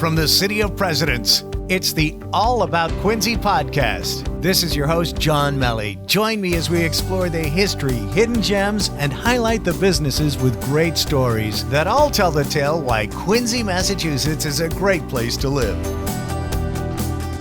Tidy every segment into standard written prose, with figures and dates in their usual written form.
From the City of Presidents, it's the All About Quincy podcast. This is your host, John Melly. Join me as we explore the history, hidden gems, and highlight the businesses with great stories that all tell the tale why Quincy, Massachusetts is a great place to live.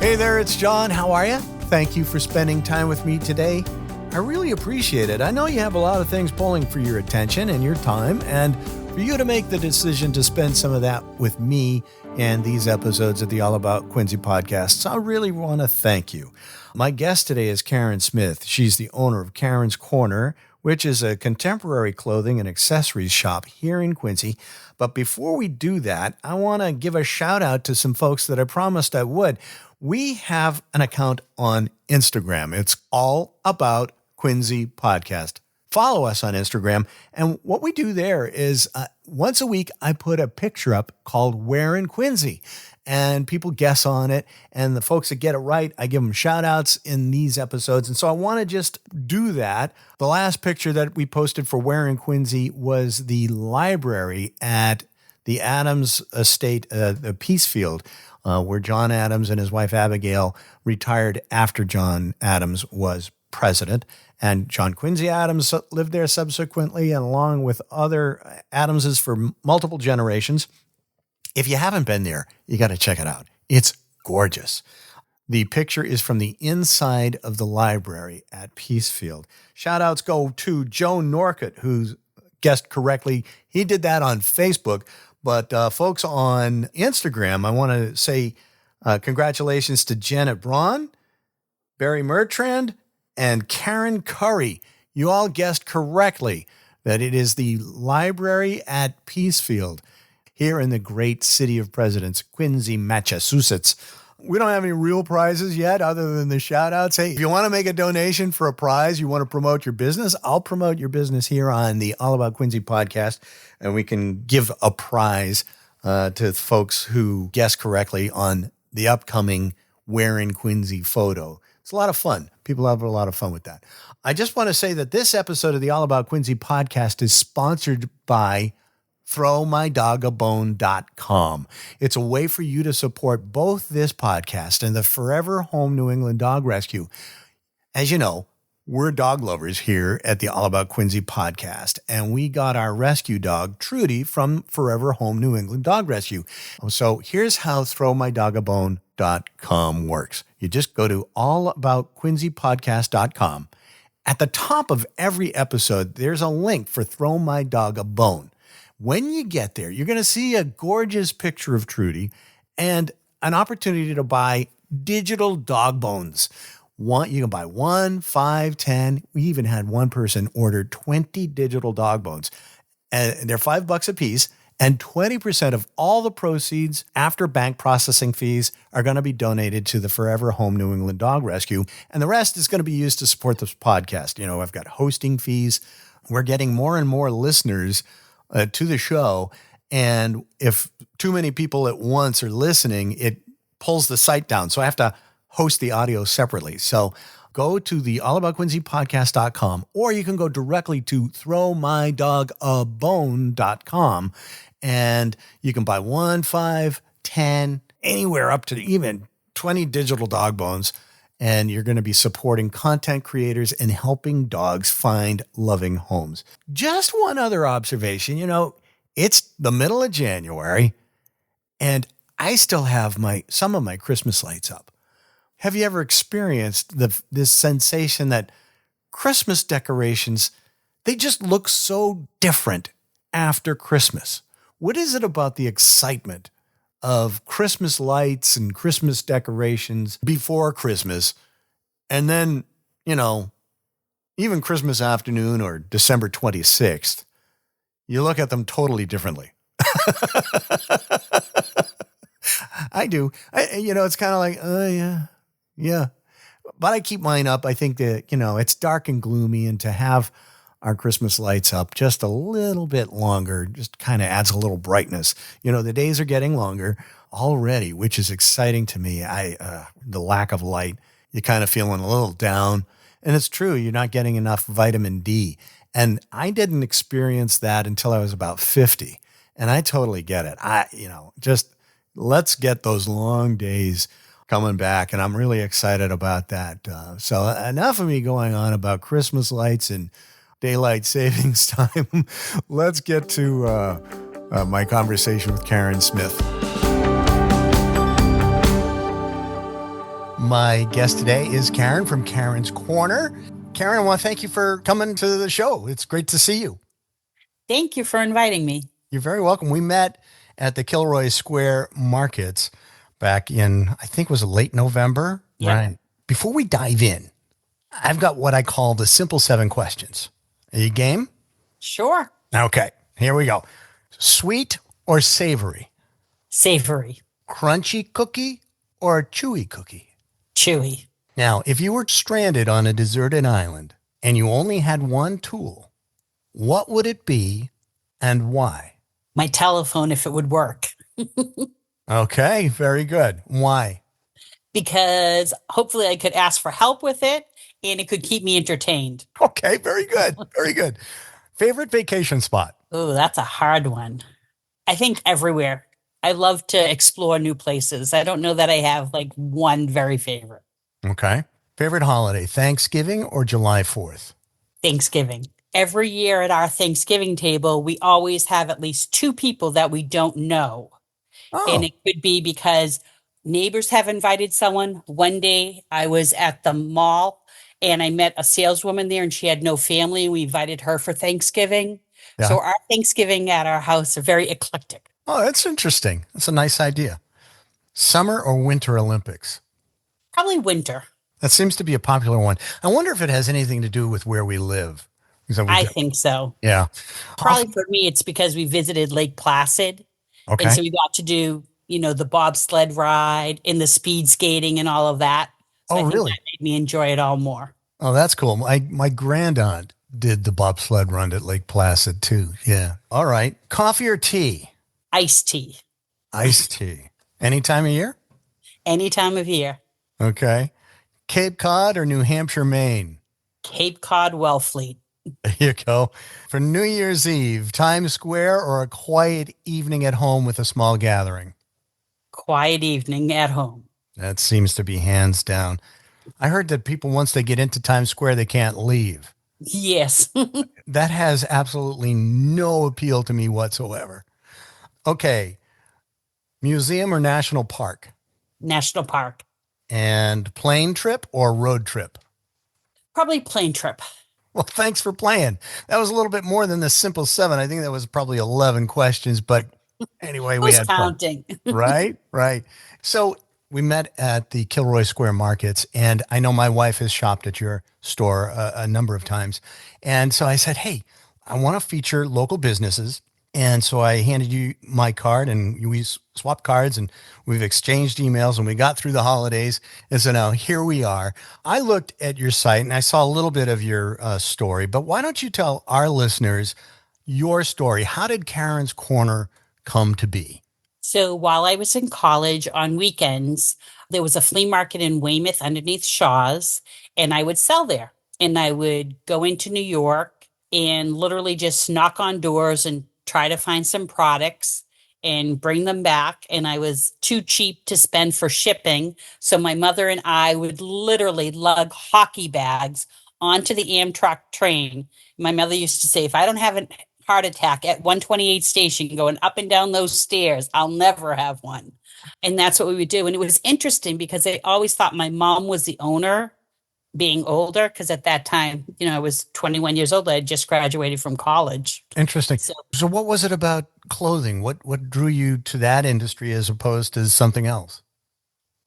Hey there, it's John. How are you? Thank you for spending time with me today. I really appreciate it. I know you have a lot of things pulling for your attention and your time, and for you to make the decision to spend some of that with me and these episodes of the All About Quincy podcasts, I really want to thank you. My guest today is Caryn Smith. She's the owner of Caryns Corner, which is a contemporary clothing and accessories shop here in Quincy. But before we do that, I want to give a shout out to some folks that I promised I would. We have an account on Instagram. It's All About Quincy Podcast. Follow us on Instagram. And what we do there is once a week, I put a picture up called Where in Quincy, and people guess on it. And the folks that get it right, I give them shout outs in these episodes. And so I want to just do that. The last picture that we posted for Where in Quincy was the library at the Adams estate, the Peacefield, where John Adams and his wife Abigail retired after John Adams was president. And John Quincy Adams lived there subsequently, and along with other Adamses for multiple generations. If you haven't been there, you got to check it out. It's gorgeous. The picture is from the inside of the library at Peacefield. Shout outs go to Joe Norcutt, who guessed correctly. He did that on Facebook. But folks on Instagram, I want to say congratulations to Janet Braun, Barry Mertrand, and Karen Curry. You all guessed correctly that it is the library at Peacefield here in the great city of Presidents, Quincy, Massachusetts. We don't have any real prizes yet other than the shout outs. Hey, if you want to make a donation for a prize, you want to promote your business, I'll promote your business here on the All About Quincy podcast, and we can give a prize to folks who guess correctly on the upcoming Where in Quincy photo. It's a lot of fun. People have a lot of fun with that. I just want to say that this episode of the All About Quincy podcast is sponsored by throwmydogabone.com. It's a way for you to support both this podcast and the Forever Home New England Dog Rescue. As you know, we're dog lovers here at the All About Quincy podcast, and we got our rescue dog, Trudy, from Forever Home New England Dog Rescue. So here's how throwmydogabone.com works. You just go to allaboutquincypodcast.com. At the top of every episode, there's a link for Throw My Dog a Bone. When you get there, you're going to see a gorgeous picture of Trudy and an opportunity to buy digital dog bones. You can buy 1, 5, 10. We even had one person order 20 digital dog bones. And they're $5 a piece. And 20% of all the proceeds after bank processing fees are going to be donated to the Forever Home New England Dog Rescue. And the rest is going to be used to support this podcast. You know, I've got hosting fees. We're getting more and more listeners to the show. And if too many people at once are listening, it pulls the site down. So I have to host the audio separately. So go to the allaboutquincypodcast.com, or you can go directly to throwmydogabone.com, and you can buy 1, 5, 10, anywhere up to even 20 digital dog bones. And you're going to be supporting content creators and helping dogs find loving homes. Just one other observation, it's the middle of January and I still have some of my Christmas lights up. Have you ever experienced this sensation that Christmas decorations, they just look so different after Christmas? What is it about the excitement of Christmas lights and Christmas decorations before Christmas, and then, even Christmas afternoon or December 26th, you look at them totally differently. I do. It's kind of like, oh, yeah. But I keep mine up. I think that, it's dark and gloomy, and to have our Christmas lights up just a little bit longer just kind of adds a little brightness. The days are getting longer already, which is exciting to me. The lack of light, you're kind of feeling a little down. And it's true, you're not getting enough vitamin D. And I didn't experience that until I was about 50. And I totally get it. Just Let's get those long days coming back, and I'm really excited about that. So enough of me going on about Christmas lights and daylight savings time. Let's get to my conversation with Caryn Smith. My guest today is Caryn from Caryn's Corner. Caryn, I want to thank you for coming to the show. It's great to see you. Thank you for inviting me. You're very welcome. We met at the Kilroy Square Markets back in, I think it was late November. Yep. Right. Before we dive in, I've got what I call the simple 7 questions. Are you game? Sure. Okay, here we go. Sweet or savory? Savory. Crunchy cookie or chewy cookie? Chewy. Now, if you were stranded on a deserted island and you only had one tool, what would it be and why? My telephone, if it would work. Okay, very good. Why? Because hopefully I could ask for help with it and it could keep me entertained. Okay, very good. Very good. Favorite vacation spot? Oh, that's a hard one. I think everywhere. I love to explore new places. I don't know that I have like one very favorite. Okay. Favorite holiday, Thanksgiving or July 4th? Thanksgiving. Every year at our Thanksgiving table, we always have at least 2 people that we don't know. And it could be because neighbors have invited someone. One day I was at the mall and I met a saleswoman there and she had no family. And we invited her for Thanksgiving. Yeah. So our Thanksgiving at our house are very eclectic. Oh, that's interesting. That's a nice idea. Summer or Winter Olympics? Probably winter. That seems to be a popular one. I wonder if it has anything to do with where we live. I think so. Yeah. Probably for me, it's because we visited Lake Placid. Okay. And so we got to do, the bobsled ride and the speed skating and all of that. So I think really? that made me enjoy it all more. Oh, that's cool. My grandaunt did the bobsled run at Lake Placid too. Yeah. All right. Coffee or tea? Iced tea. Iced tea. Any time of year? Any time of year. Okay. Cape Cod or New Hampshire, Maine? Cape Cod, Wellfleet. There you go. For New Year's Eve, Times Square or a quiet evening at home with a small gathering? Quiet evening at home. That seems to be hands down. I heard that people, once they get into Times Square, they can't leave. Yes. That has absolutely no appeal to me whatsoever. Okay. Museum or national park? National Park. And plane trip or road trip? Probably plane trip. Well, thanks for playing. That was a little bit more than the simple 7. I think that was probably 11 questions, but anyway, we had counting. Fun. Right. So we met at the Kilroy Square Markets, and I know my wife has shopped at your store a number of times. And so I said, hey, I want to feature local businesses. And so I handed you my card and we swapped cards and we've exchanged emails and we got through the holidays. And so now here we are. I looked at your site and I saw a little bit of your story, but why don't you tell our listeners your story? How did Caryn's Corner come to be? So while I was in college on weekends, there was a flea market in Weymouth underneath Shaw's, and I would sell there. And I would go into New York and literally just knock on doors and try to find some products and bring them back. And I was too cheap to spend for shipping. So my mother and I would literally lug hockey bags onto the Amtrak train. My mother used to say, if I don't have a heart attack at 128 station going up and down those stairs, I'll never have one. And that's what we would do. And it was interesting because I always thought my mom was the owner, being older, because at that time, I was 21 years old. I had just graduated from college. Interesting. So what was it about clothing? What drew you to that industry as opposed to something else?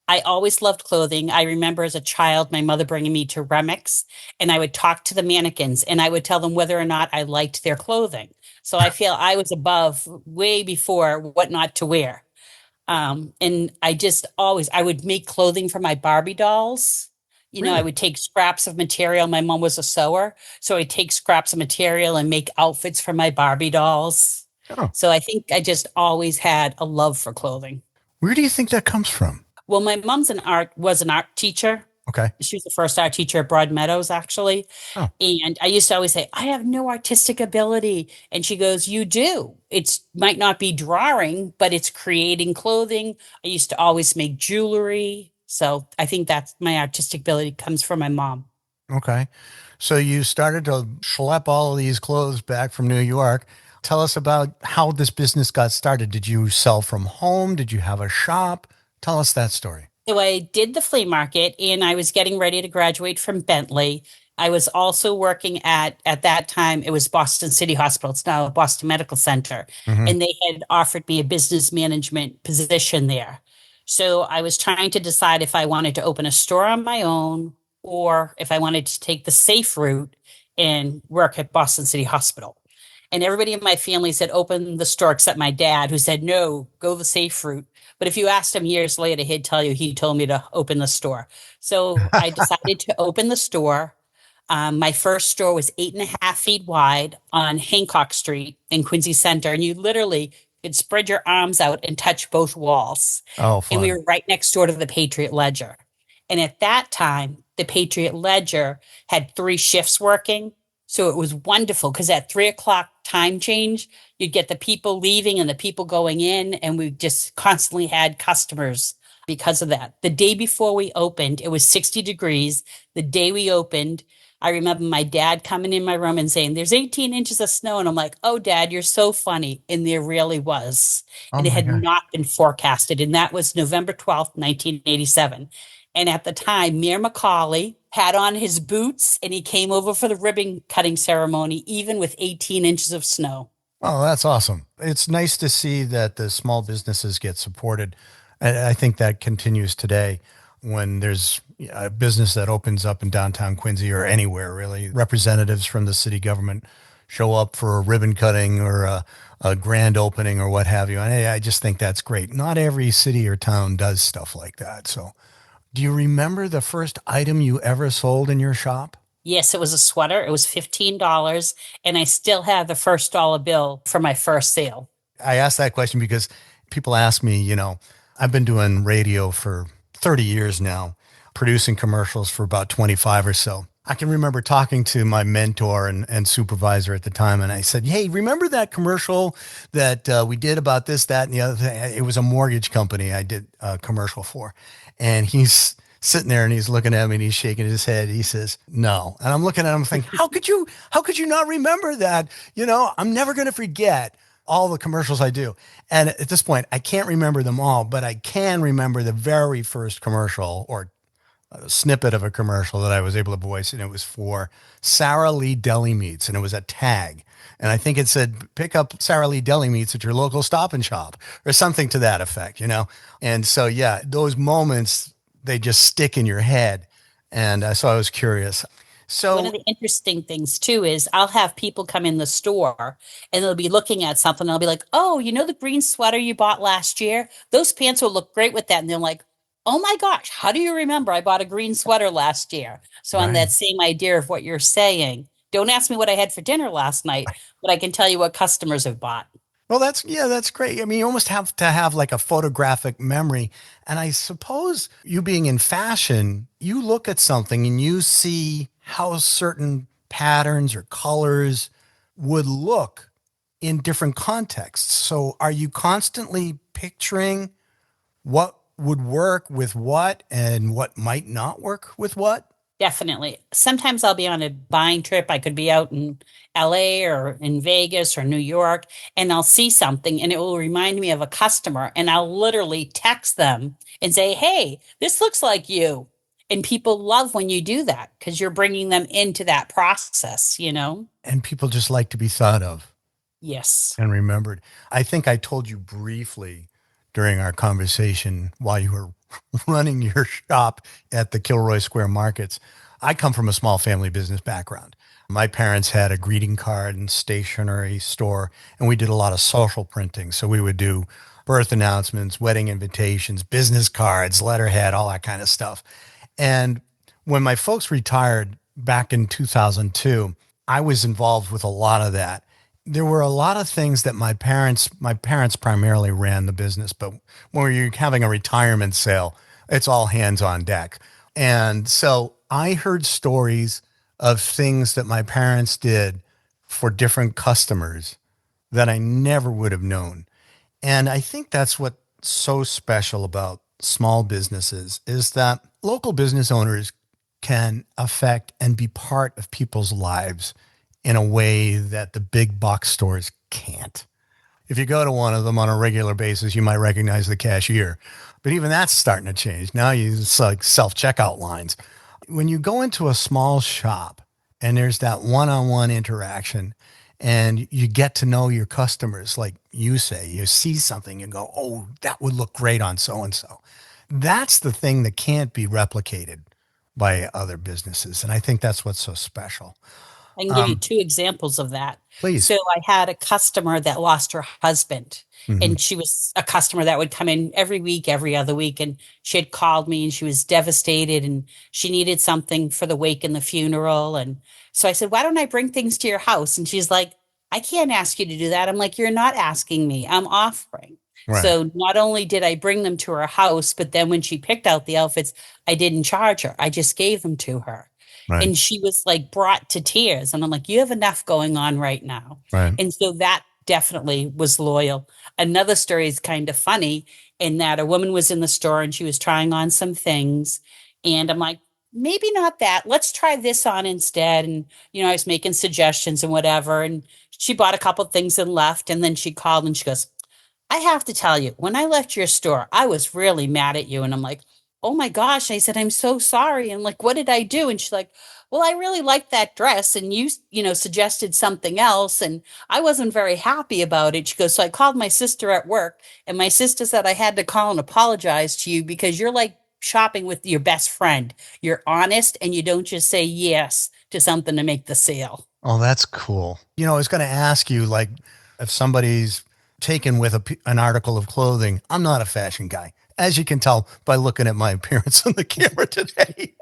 I always loved clothing. I remember as a child, my mother bringing me to Remix, and I would talk to the mannequins and I would tell them whether or not I liked their clothing. So I feel I was above way before what not to wear. And I would make clothing for my Barbie dolls. Really? I would take scraps of material. My mom was a sewer. So I'd take scraps of material and make outfits for my Barbie dolls. Oh. So I think I just always had a love for clothing. Where do you think that comes from? Well, my mom's was an art teacher. Okay. She was the first art teacher at Broad Meadows, actually. Oh, And I used to always say, I have no artistic ability. And she goes, you do. It's might not be drawing, but it's creating clothing. I used to always make jewelry. So I think that's my artistic ability comes from my mom. okay. So you started to schlep all of these clothes back from New York. Tell us about how this business got started. Did you sell from home? Did you have a shop? Tell us that story. So I did the flea market and I was getting ready to graduate from Bentley. I was also working at that time, it was Boston City Hospital. It's now Boston Medical Center. Hmm. And they had offered me a business management position there. So I was trying to decide if I wanted to open a store on my own or if I wanted to take the safe route and work at Boston City Hospital. And everybody in my family said open the store except my dad, who said no, go the safe route. But if you asked him years later, he'd tell you he told me to open the store. So I decided to open the store. My first store was 8.5 feet wide on Hancock Street in Quincy Center. And you literally could spread your arms out and touch both walls. Oh, And we fun. were right next door to the Patriot Ledger. And at that time, the Patriot Ledger had 3 shifts working. So it was wonderful because at 3 o'clock time change, you'd get the people leaving and the people going in. And we just constantly had customers because of that. The day before we opened, it was 60 degrees. The day we opened, I remember my dad coming in my room and saying, there's 18 inches of snow. And I'm like, oh, Dad, you're so funny. And there really was. Oh And it my had gosh. not been forecasted. And that was November 12th, 1987. And at the time, Mayor McCauley had on his boots and he came over for the ribbon cutting ceremony, even with 18 inches of snow. Oh, that's awesome. It's nice to see that the small businesses get supported. And I think that continues today when there's a business that opens up in downtown Quincy or anywhere, really. Representatives from the city government show up for a ribbon cutting or a grand opening or what have you. And I just think that's great. Not every city or town does stuff like that. So, do you remember the first item you ever sold in your shop? Yes, it was a sweater. It was $15. And I still have the first dollar bill for my first sale. I asked that question because people ask me, I've been doing radio for 30 years now, producing commercials for about 25 or so. I can remember talking to my mentor and supervisor at the time, and I said, hey, remember that commercial that we did about this, that, and the other thing? It was a mortgage company I did a commercial for. And he's sitting there and he's looking at me and he's shaking his head. He says, no. And I'm looking at him thinking, how could you not remember that? I'm never going to forget all the commercials I do. And at this point, I can't remember them all, but I can remember the very first commercial or a snippet of a commercial that I was able to voice. And it was for Sara Lee Deli Meats. And it was a tag. And I think it said, pick up Sara Lee Deli Meats at your local Stop and Shop or something to that effect. And so, yeah, those moments, they just stick in your head. And so I was curious. One of So the interesting things too is I'll have people come in the store and they'll be looking at something. And I'll be like, oh, you know the green sweater you bought last year? Those pants will look great with that. And they're like, oh my gosh, how do you remember I bought a green sweater last year? So on right. that same idea of what you're saying, don't ask me what I had for dinner last night, but I can tell you what customers have bought. Well, that's great. I mean, you almost have to have like a photographic memory. And I suppose you being in fashion, you look at something and you see how certain patterns or colors would look in different contexts. So are you constantly picturing what would work with what and what might not work with what? Definitely. Sometimes I'll be on a buying trip. I could be out in LA or in Vegas or New York, and I'll see something and it will remind me of a customer. And I'll literally text them and say, hey, this looks like you. And people love when you do that because you're bringing them into that process. And people just like to be thought of Yes. and remembered. I think I told you briefly during our conversation while you were running your shop at the Kilroy Square Markets. I come from a small family business background. My parents had a greeting card and stationery store, and we did a lot of social printing. So we would do birth announcements, wedding invitations, business cards, letterhead, all that kind of stuff. And when my folks retired back in 2002, I was involved with a lot of that. There were a lot of things that my parents primarily ran the business, but when you're having a retirement sale, it's all hands on deck. And so I heard stories of things that my parents did for different customers that I never would have known. And I think that's what's so special about small businesses is that local business owners can affect and be part of people's lives in a way that the big box stores can't. If you go to one of them on a regular basis, you might recognize the cashier. But even that's starting to change. Now it's like self checkout lines. When you go into a small shop and there's that one on one interaction and you get to know your customers, like you say, you see something and go, oh, that would look great on so and so. That's the thing that can't be replicated by other businesses. And I think that's what's so special. I can give you Um, two examples of that. Please. So I had a customer that lost her husband, Hmm. and she was a customer that would come in every week, every other week. And she had called me and she was devastated and she needed something for the wake and the funeral. And so I said, why don't I bring things to your house? And she's like, I can't ask you to do that. I'm like, you're not asking me, I'm offering. Right. So not only did I bring them to her house, but then when she picked out the outfits, I didn't charge her. I just gave them to her. Right. And she was like brought to tears. And I'm like, you have enough going on right now. Right. And so that definitely was loyal. Another story is kind of funny in that a woman was in the store and she was trying on some things. And I'm like, maybe not that. Let's try this on instead. And, I was making suggestions and whatever. And she bought a couple things and left. And then she called and she goes, I have to tell you, when I left your store, I was really mad at you. And I'm like, oh my gosh. I said, I'm so sorry. And like, what did I do? And she's like, well, I really liked that dress and you suggested something else. And I wasn't very happy about it. She goes, so I called my sister at work and my sister said I had to call and apologize to you because you're like shopping with your best friend. You're honest and you don't just say yes to something to make the sale. Oh, that's cool. I was going to ask you, like, if somebody's taken with an article of clothing, I'm not a fashion guy, as you can tell by looking at my appearance on the camera today.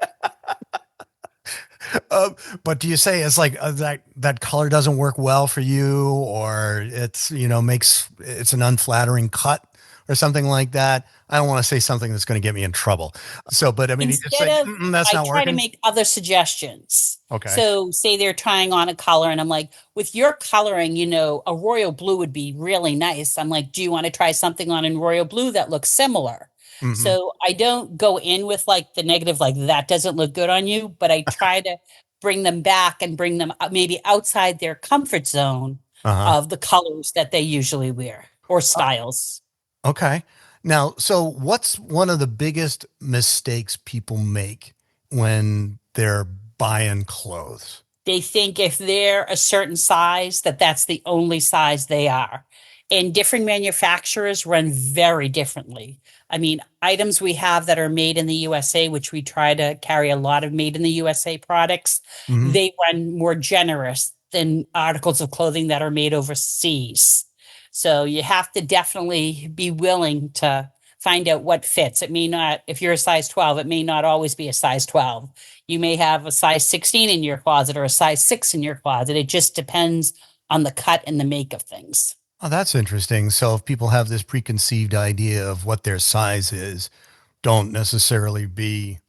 But do you say it's like that color doesn't work well for you, or it's makes it's an unflattering cut or something like that? I don't want to say something that's going to get me in trouble. So, but I mean, you just Instead say of, that's I not try to working. make other suggestions. Okay. So, say they're trying on a color, and I'm like, with your coloring, a royal blue would be really nice. I'm like, do you want to try something on in royal blue that looks similar? Hmm. So, I don't go in with like the negative, like that doesn't look good on you, but I try to bring them back and bring them maybe outside their comfort zone Uh huh. of the colors that they usually wear or styles. Okay. Now, so what's one of the biggest mistakes people make when they're buying clothes? They think if they're a certain size, that that's the only size they are. And different manufacturers run very differently. I mean, items we have that are made in the USA, which we try to carry a lot of made in the USA products, Hmm. they run more generous than articles of clothing that are made overseas. So you have to definitely be willing to find out what fits. It may not, if you're a size 12, it may not always be a size 12. You may have a size 16 in your closet or a size 6 in your closet. It just depends on the cut and the make of things. Oh, that's interesting. So if people have this preconceived idea of what their size is, don't necessarily be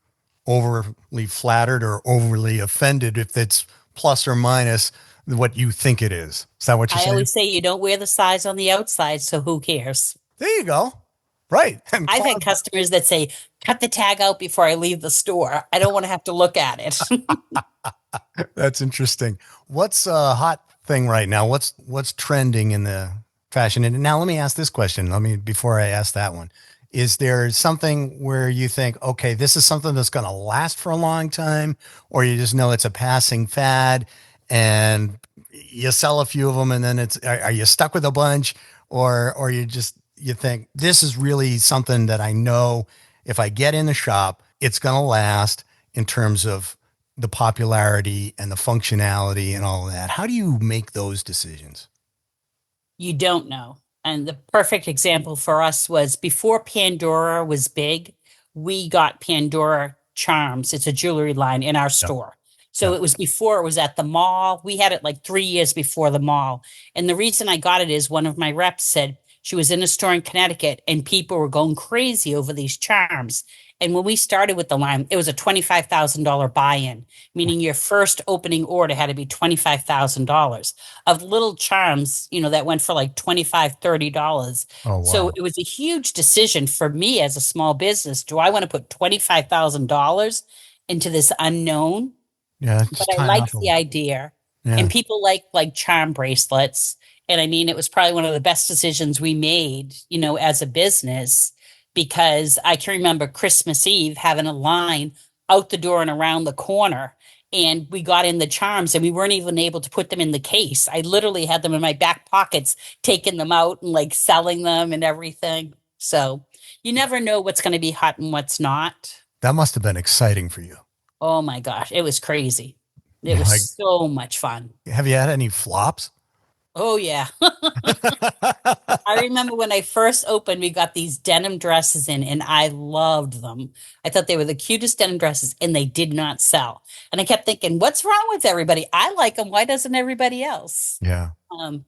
overly flattered or overly offended if it's plus or minus what you think it is. Is that what you're I saying? always say you don't wear the size on the outside, so who cares? There you go. Right. And I've had customers that say, cut the tag out before I leave the store. I don't want to have to look at it. that's interesting. What's a hot thing right now? What's trending in the fashion? And now let me ask this question. Let me before I ask that one. Is there something where you think, okay, this is something that's going to last for a long time, or you just know it's a passing fad and you sell a few of them and then are you stuck with a bunch, or you think this is really something that I know if I get in the shop, it's going to last in terms of the popularity and the functionality and all of that. How do you make those decisions? You don't know. And the perfect example for us was before Pandora was big, we got Pandora charms. It's a jewelry line in our Yep. store. So Yep. it was before it was at the mall. We had it like 3 years before the mall. And the reason I got it is one of my reps said, She was in a store in Connecticut and people were going crazy over these charms. And when we started with the line, it was a $25,000 buy-in, meaning your first opening order had to be $25,000 of little charms, that went for like $25, $30. Oh, So wow. it was a huge decision for me as a small business. Do I want to put $25,000 into this unknown? Yeah, it's But just I time out. liked the idea. Yeah. And people like charm bracelets. And I mean, it was probably one of the best decisions we made, as a business, because I can remember Christmas Eve having a line out the door and around the corner. And we got in the charms and we weren't even able to put them in the case. I literally had them in my back pockets, taking them out and like selling them and everything. So you never know what's going to be hot and what's not. That must have been exciting for you. Oh my gosh, it was crazy. It Yeah, was like, so much fun. have you had any flops? Oh yeah. I remember when I first opened, we got these denim dresses in and I loved them. I thought they were the cutest denim dresses and they did not sell. And I kept thinking, what's wrong with everybody? I like them. Why doesn't everybody else? Yeah.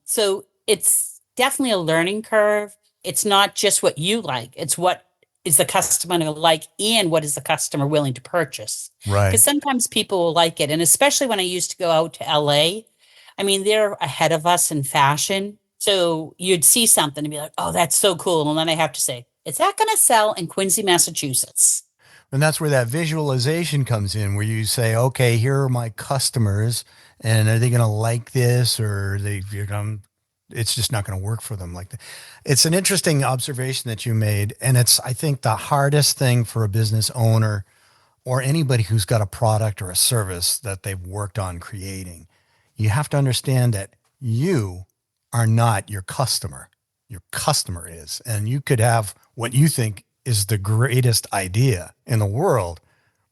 So it's definitely a learning curve. It's not just what you like. It's what is the customer gonna like and what is the customer willing to purchase. Right. Because sometimes people will like it. And especially when I used to go out to LA, I mean, they're ahead of us in fashion. So you'd see something and be like, oh, that's so cool. And then I have to say, is that going to sell in Quincy, Massachusetts? And that's where that visualization comes in, where you say, okay, here are my customers, and are they going to like this, or it's just not going to work for them like that. It's an interesting observation that you made. And it's, I think, the hardest thing for a business owner or anybody who's got a product or a service that they've worked on creating. You have to understand that you are not your customer. Your customer is. And you could have what you think is the greatest idea in the world,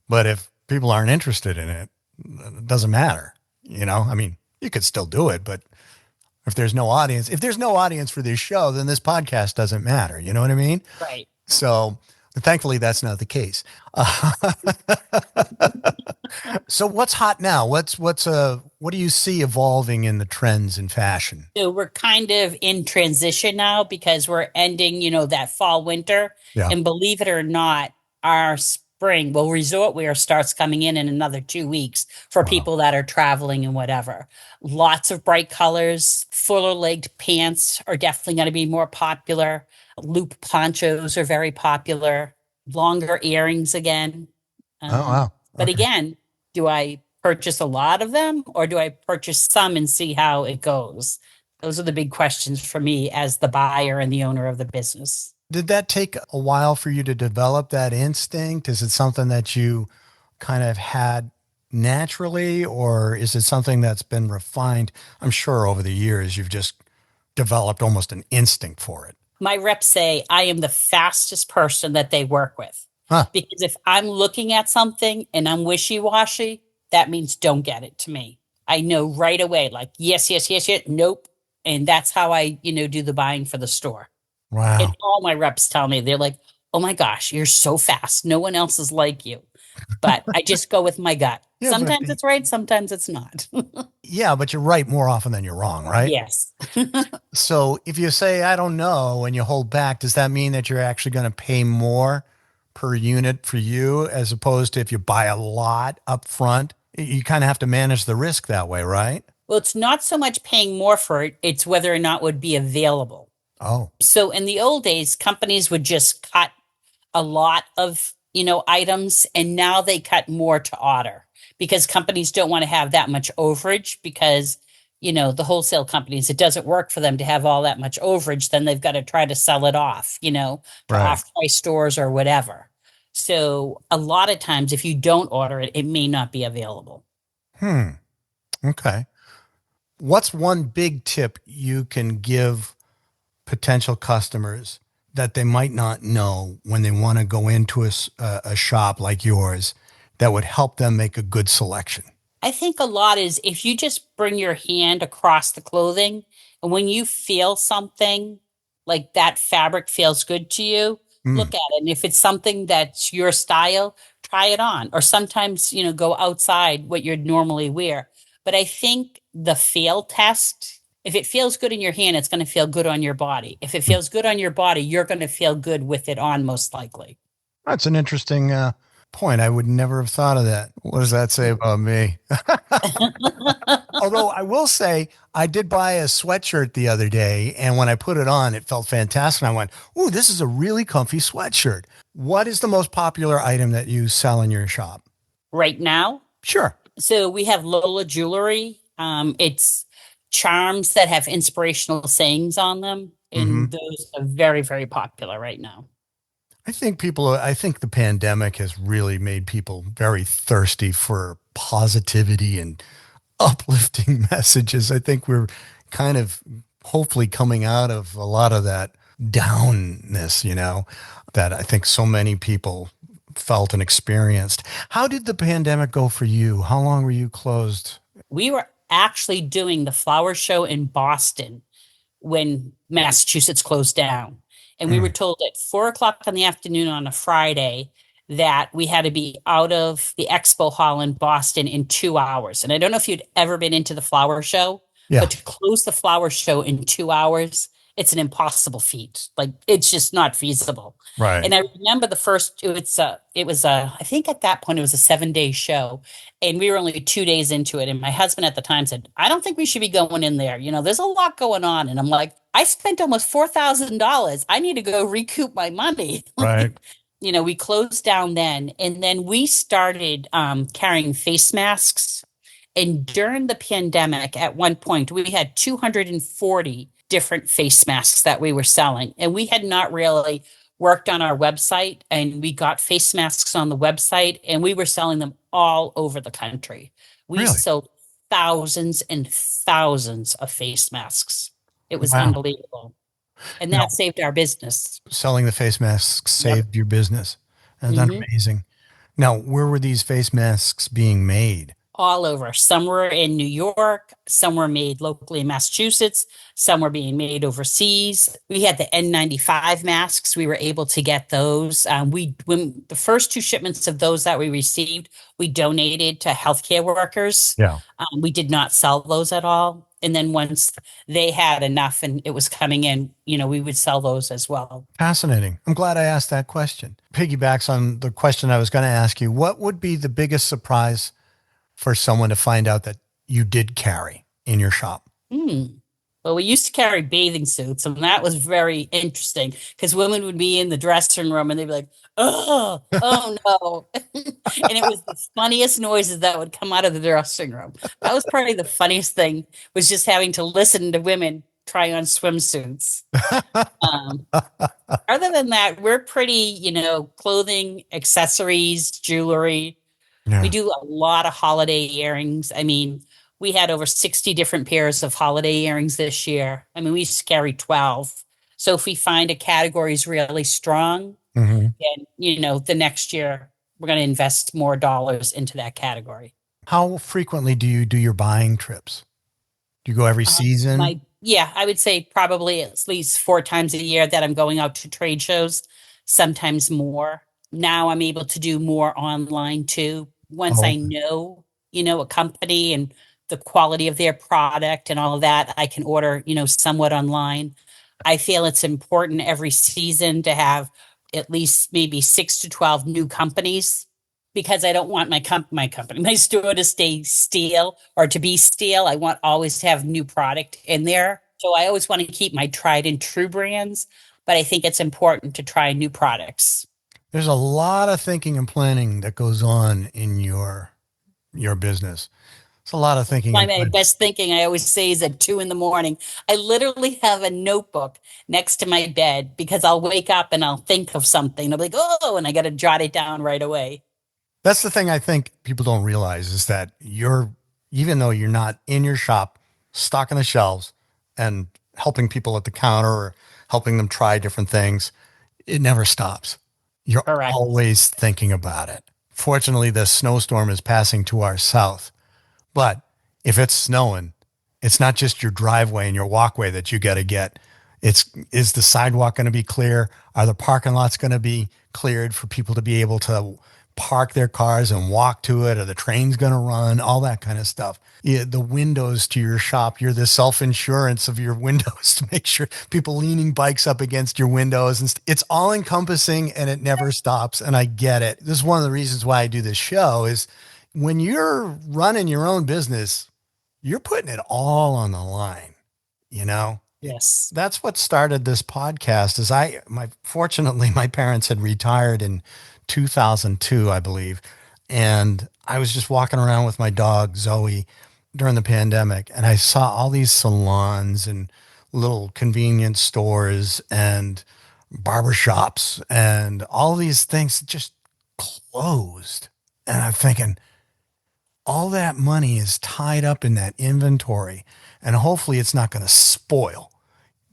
but if people aren't interested in it, it doesn't matter. I mean, you could still do it, but if there's no audience for this show, then this podcast doesn't matter. You know what I mean? Right. So thankfully that's not the case. So what's hot now? What do you see evolving in the trends in fashion? So we're kind of in transition now because we're ending, that fall, winter. Yeah. And believe it or not, our spring, resort wear starts coming in another 2 weeks for people that are traveling and whatever. Lots of bright colors, fuller legged pants are definitely going to be more popular. Loop ponchos are very popular. Longer earrings again. Oh, wow. But Okay. again, do I purchase a lot of them or do I purchase some and see how it goes? Those are the big questions for me as the buyer and the owner of the business. Did that take a while for you to develop that instinct? Is it something that you kind of had naturally, or is it something that's been refined? I'm sure over the years you've just developed almost an instinct for it. My reps say I am the fastest person that they work with. Huh. Because if I'm looking at something and I'm wishy-washy, that means don't get it to me. I know right away, like, yes, yes, yes, yes, nope. And that's how I, do the buying for the store. Wow. And all my reps tell me, they're like, oh my gosh, you're so fast. No one else is like you. But I just go with my gut. Yeah, sometimes it's right, sometimes it's not. Yeah, but you're right more often than you're wrong, right? Yes. So if you say, I don't know, and you hold back, does that mean that you're actually going to pay more per unit for you as opposed to if you buy a lot up front? You kind of have to manage the risk that way, right? Well, it's not so much paying more for it, it's whether or not it would be available. Oh, So in the old days, companies would just cut a lot of, items, and now they cut more to order because companies don't want to have that much overage because, the wholesale companies, it doesn't work for them to have all that much overage. Then they've got to try to sell it off, to Right. off-price stores or whatever. So a lot of times if you don't order it, it may not be available. Okay. What's one big tip you can give potential customers that they might not know when they want to go into a shop like yours that would help them make a good selection? I think a lot is if you just bring your hand across the clothing and when you feel something like that fabric feels good to you, look at it. And if it's something that's your style, try it on. Or sometimes, go outside what you'd normally wear. But I think the feel test If it feels good in your hand, it's going to feel good on your body. If it feels good on your body, you're going to feel good with it on, most likely. That's an interesting point. I would never have thought of that. What does that say about me? Although I will say, I did buy a sweatshirt the other day, and when I put it on, it felt fantastic. And I went, "Ooh, this is a really comfy sweatshirt." What is the most popular item that you sell in your shop? Right now, Sure. so we have Lola jewelry. It's charms that have inspirational sayings on them, Hmm. and those are very, very popular right now. I think the pandemic has really made people very thirsty for positivity and uplifting messages. I think we're kind of hopefully coming out of a lot of that downness, that I think so many people felt and experienced. How did the pandemic go for you? How long were you closed? We were actually doing the flower show in Boston when Massachusetts closed down. And we were Mm, told at 4 o'clock in the afternoon on a Friday that we had to be out of the expo hall in Boston in 2 hours. And I don't know if you'd ever been into the flower show, yeah, but to close the flower show in 2 hours, it's an impossible feat. Like it's just not feasible. right, And I remember the first, I think at that point it was a 7 day show, and we were only 2 days into it. And my husband at the time said, I don't think we should be going in there. There's a lot going on. And I'm like, I spent almost $4,000. I need to go recoup my money. right. We closed down then. And then we started carrying face masks. And during the pandemic, at one point, we had 240 different face masks that we were selling. And we had not really worked on our website, and we got face masks on the website, and we were selling them all over the country. We Really? sold thousands and thousands of face masks. It was Wow. unbelievable. And Now, that saved our business. selling the face masks Yep. saved your business. And that's Hmm. amazing. Now, where were these face masks being made? All over. Some were in New York, some were made locally in Massachusetts, some were being made overseas. We had the N95 masks. We were able to get those. When the first two shipments of those that we received, we donated to healthcare workers. Yeah. We did not sell those at all. And then once they had enough and it was coming in, we would sell those as well. Fascinating. I'm glad I asked that question. Piggybacks on the question I was going to ask you. What would be the biggest surprise for someone to find out that you did carry in your shop? Hmm. Well, we used to carry bathing suits, and that was very interesting because women would be in the dressing room and they'd be like, oh no. And it was the funniest noises that would come out of the dressing room. That was probably the funniest thing, was just having to listen to women try on swimsuits. Um, Other than that, we're pretty, clothing, accessories, jewelry. We Yeah. do a lot of holiday earrings. I mean, we had over 60 different pairs of holiday earrings this year. I mean, we used to carry 12. So if we find a category is really strong, Hmm. then, the next year we're going to invest more dollars into that category. How frequently do you do your buying trips? Do you go every season? Yeah, I would say probably at least 4 times a year that I'm going out to trade shows, sometimes more. Now I'm able to do more online too. Once Oh, I know, a company and the quality of their product and all of that, I can order, somewhat online. I feel it's important every season to have at least maybe 6 to 12 new companies, because I don't want my store to stay stale or to be stale. I want always to have new product in there. So I always want to keep my tried and true brands, but I think it's important to try new products. there's a lot of thinking and planning that goes on in your business. It's a lot of thinking and My planning. best thinking, I always say, is at 2 in the morning. I literally have a notebook next to my bed because I'll wake up and I'll think of something. I'll be like, oh, and I got to jot it down right away. That's the thing I think people don't realize is that even though you're not in your shop, stocking the shelves and helping people at the counter or helping them try different things, it never stops. You're Correct. always thinking about it. Fortunately, the snowstorm is passing to our south, but if it's snowing, it's not just your driveway and your walkway that you got to get. Is the sidewalk going to be clear? Are the parking lots going to be cleared for people to be able to park their cars and walk to it, or the train's going to run, all that kind of stuff. Yeah, the windows to your shop, you're the self-insurance of your windows to make sure people leaning bikes up against your windows. And it's all encompassing and it never stops. And I get it. This is one of the reasons why I do this show is when you're running your own business, you're putting it all on the line, you know? Yes. That's what started this podcast is fortunately my parents had retired in 2002, I believe. And I was just walking around with my dog, Zoe, during the pandemic. And I saw all these salons and little convenience stores and barbershops and all these things just closed. And I'm thinking, all that money is tied up in that inventory and hopefully it's not going to spoil.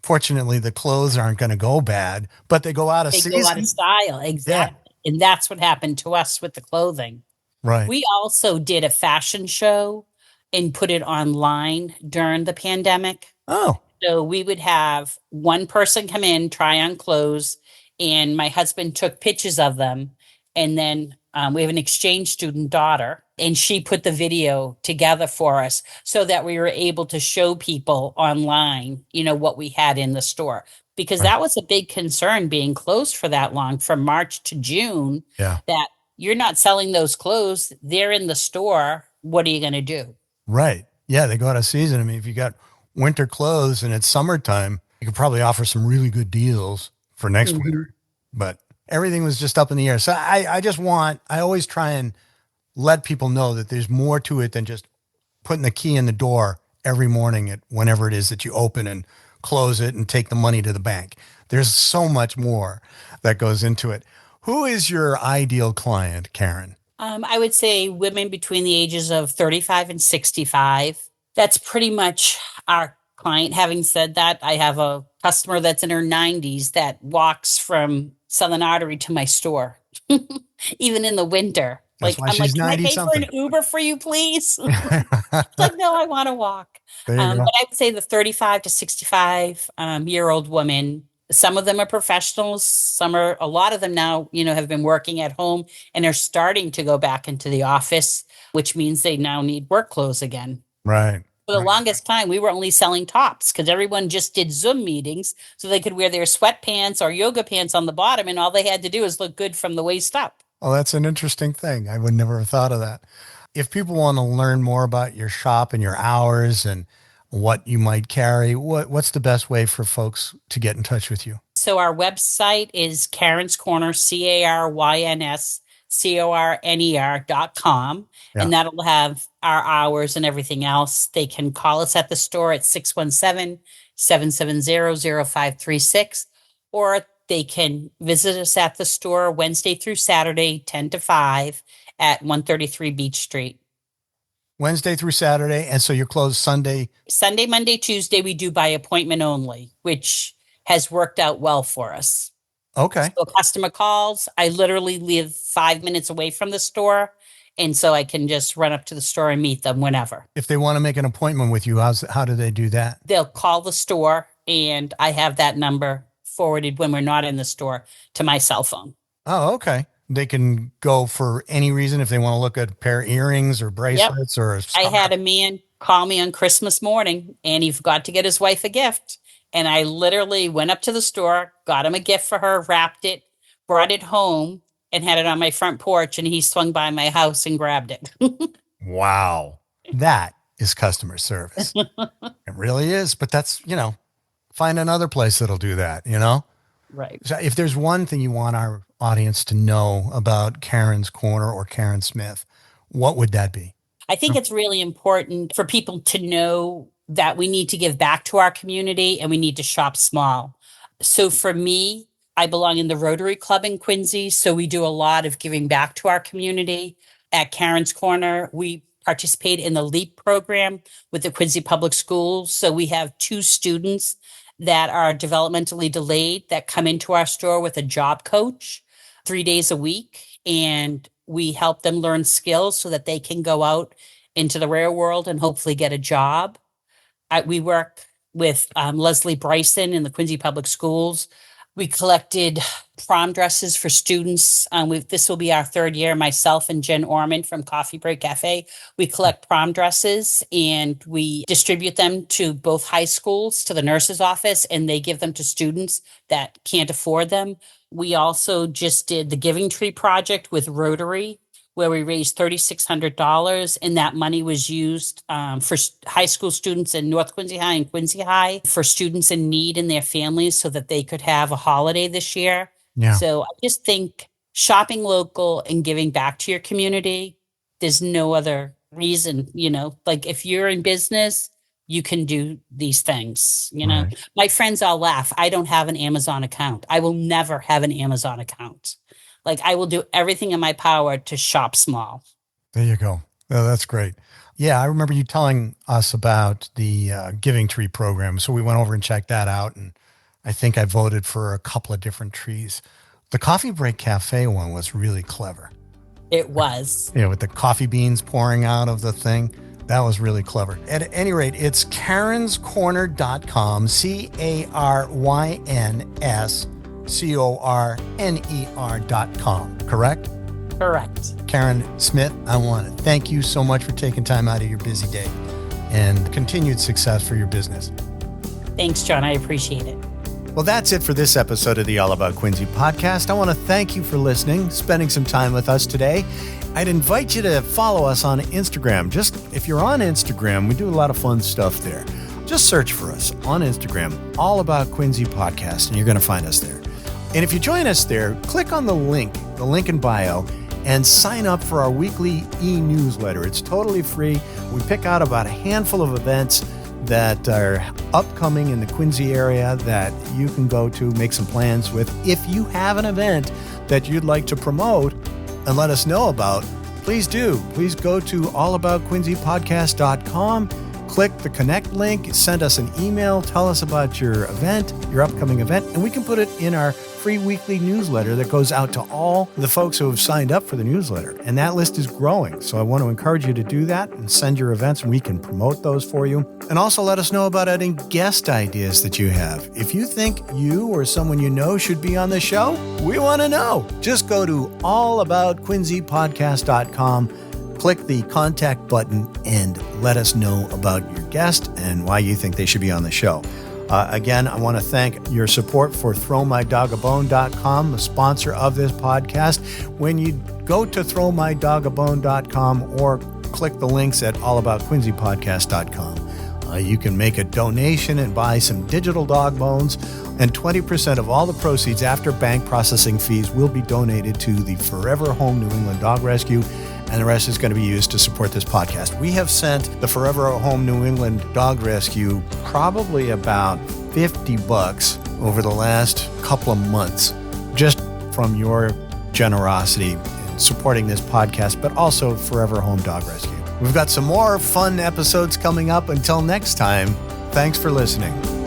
Fortunately, the clothes aren't going to go bad, but they go out of They season. go out of style. Yeah. Exactly. And that's what happened to us with the clothing. Right. We also did a fashion show and put it online during the pandemic. Oh, So we would have one person come in, try on clothes, and my husband took pictures of them. And then we have an exchange student daughter, and she put the video together for us so that we were able to show people online, what we had in the store. Because right. that was a big concern being closed for that long, from March to June, Yeah. that you're not selling those clothes. They're in the store. What are you going to do? Right. Yeah. They go out of season. I mean, if you got winter clothes and it's summertime, you could probably offer some really good deals for next Mhm. winter, but everything was just up in the air. So I always try and let people know that there's more to it than just putting the key in the door every morning at whenever it is that you open and close it and take the money to the bank. There's so much more that goes into it. Who is your ideal client, Caryn? I would say women between the ages of 35 and 65. That's pretty much our client. Having said that, I have a customer that's in her 90s that walks from Southern Artery to my store, even in the winter. That's Like, why I'm like, she's can I 90 pay for something. an Uber for you, please? There Like, no, I want to walk. you But go. I would say the 35 to 65 year old woman. Some of them are professionals. A lot of them now, have been working at home and are starting to go back into the office, which means they now need work clothes again. Right. For the longest time, we were only selling tops because everyone just did Zoom meetings so they could wear their sweatpants or yoga pants on the bottom, and all they had to do is look good from the waist up. Oh, that's an interesting thing. I would never have thought of that. If people want to learn more about your shop and your hours and what you might carry, what's the best way for folks to get in touch with you? So our website is Caryns Corner, CarynsCorner.com. Yeah. And that'll have our hours and everything else. They can call us at the store at 617-770-0536, or they can visit us at the store Wednesday through Saturday, 10 to 5 at 133 Beach Street. Wednesday through Saturday. And so you're closed Sunday. Sunday, Monday, Tuesday, we do by appointment only, which has worked out well for us. Okay. So a customer calls, I literally live 5 minutes away from the store. And so I can just run up to the store and meet them whenever. If they want to make an appointment with you, how do they do that? They'll call the store, and I have that number forwarded when we're not in the store to my cell phone. Oh, okay. They can go for any reason if they want to look at a pair of earrings or bracelets or a I scarf. had a man call me on Christmas morning, and he forgot to get his wife a gift. And I literally went up to the store, got him a gift for her, wrapped it, brought it home, and had it on my front porch. And he swung by my house and grabbed it. Wow. That is customer service. It really is. But that's, find another place that'll do that, Right. So if there's one thing you want our audience to know about Caryn's Corner or Caryn Smith, what would that be? I think it's really important for people to know that we need to give back to our community and we need to shop small. So for me, I belong in the Rotary Club in Quincy. So we do a lot of giving back to our community. At Caryn's Corner, we participate in the LEAP program with the Quincy Public Schools. So we have 2 students that are developmentally delayed that come into our store with a job coach 3 days a week. And we help them learn skills so that they can go out into the real world and hopefully get a job. We work with Leslie Bryson in the Quincy Public Schools. We collected prom dresses for students. This will be our third year. Myself and Jen Orman from Coffee Break Cafe. We collect prom dresses and we distribute them to both high schools, to the nurse's office, and they give them to students that can't afford them. We also just did the Giving Tree Project with Rotary, where we raised $3,600, and that money was used for high school students in North Quincy High and Quincy High, for students in need and their families so that they could have a holiday this year. Yeah. So I just think shopping local and giving back to your community, there's no other reason, like if you're in business, you can do these things. Right. My friends all laugh. I don't have an Amazon account. I will never have an Amazon account. Like, I will do everything in my power to shop small. There you go. Oh, that's great. Yeah, I remember you telling us about the Giving Tree program. So we went over and checked that out. And I think I voted for a couple of different trees. The Coffee Break Cafe one was really clever. It was. With the coffee beans pouring out of the thing. That was really clever. At any rate, it's carynscorner.com, CarynsCorner.com, correct? Correct. Caryn Smith, I want to thank you so much for taking time out of your busy day, and continued success for your business. Thanks, John. I appreciate it. Well, that's it for this episode of the All About Quincy podcast. I want to thank you for listening, spending some time with us today. I'd invite you to follow us on Instagram. Just if you're on Instagram, we do a lot of fun stuff there. Just search for us on Instagram, All About Quincy Podcast, and you're going to find us there. And if you join us there, click on the link in bio, and sign up for our weekly e-newsletter. It's totally free. We pick out about a handful of events that are upcoming in the Quincy area that you can go to, make some plans with. If you have an event that you'd like to promote and let us know about, please do. Please go to allaboutquincypodcast.com, click the connect link, send us an email, tell us about your event, your upcoming event, and we can put it in our free weekly newsletter that goes out to all the folks who have signed up for the newsletter. And that list is growing. So I want to encourage you to do that and send your events, and we can promote those for you. And also let us know about any guest ideas that you have. If you think you or someone you know should be on the show, we want to know. Just go to allaboutquincypodcast.com, click the contact button, and let us know about your guest and why you think they should be on the show. Again, I want to thank your support for throwmydogabone.com, the sponsor of this podcast. When you go to throwmydogabone.com or click the links at allaboutquincypodcast.com, you can make a donation and buy some digital dog bones, and 20% of all the proceeds after bank processing fees will be donated to the Forever Home New England Dog Rescue, and the rest is going to be used to support this podcast. We have sent the Forever Home New England Dog Rescue probably about $50 over the last couple of months, just from your generosity in supporting this podcast, but also Forever Home Dog Rescue. We've got some more fun episodes coming up. Until next time, thanks for listening.